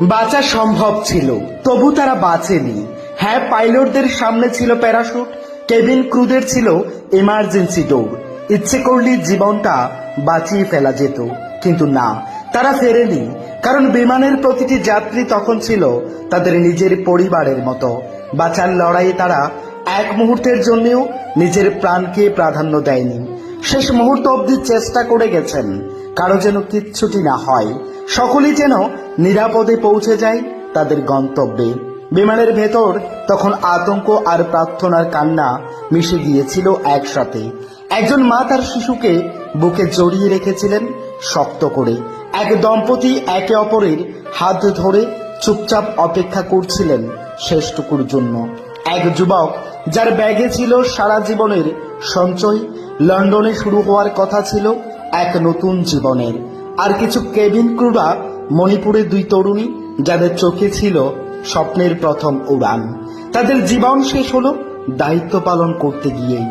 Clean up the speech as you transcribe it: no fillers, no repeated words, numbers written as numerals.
বাঁচা সম্ভব ছিল, তবু তারা বাঁচেনি। হ্যাঁ, পাইলটদের সামনে ছিল প্যারাশুট, কেবিন ক্রুদের ছিল ইমার্জেন্সি ডোর। ইচ্ছে করলে জীবনটা বাঁচিয়ে ফেলা যেত, কিন্তু না, তারা ফেরেনি। কারণ বিমানের প্রতিটি যাত্রী তখন ছিল তাদের নিজের পরিবারের মতো। বাঁচার লড়াইয়ে তারা এক মুহূর্তের জন্যও নিজের প্রাণকে প্রাধান্য দেয়নি। শেষ মুহূর্ত অবধি চেষ্টা করে গেছেন কারো যেন কিচ্ছুটি না হয়, সকলেই যেন নিরাপদে পৌঁছে যায় তাদের গন্তব্যে। বিমানের ভেতর তখন আতঙ্ক আর প্রার্থনার কান্না মিশে গিয়েছিল একসাথে। একজন মা তার শিশুকে বুকে জড়িয়ে রেখেছিলেন শক্ত করে। এক দম্পতি একে অপরের হাত ধরে চুপচাপ অপেক্ষা করছিলেন শেষটুকুর জন্য। এক যুবক যার ব্যাগে ছিল সারা জীবনের সঞ্চয়, লন্ডনে শুরু হওয়ার কথা ছিল এক নতুন জীবনের। আর কিছু কেবিন ক্রুরা মণিপুরের দুই তরুণী যাদের চোখে ছিল স্বপ্নের প্রথম উড়ান। তাদের জীবন শেষ হলো দায়িত্ব পালন করতে গিয়েই।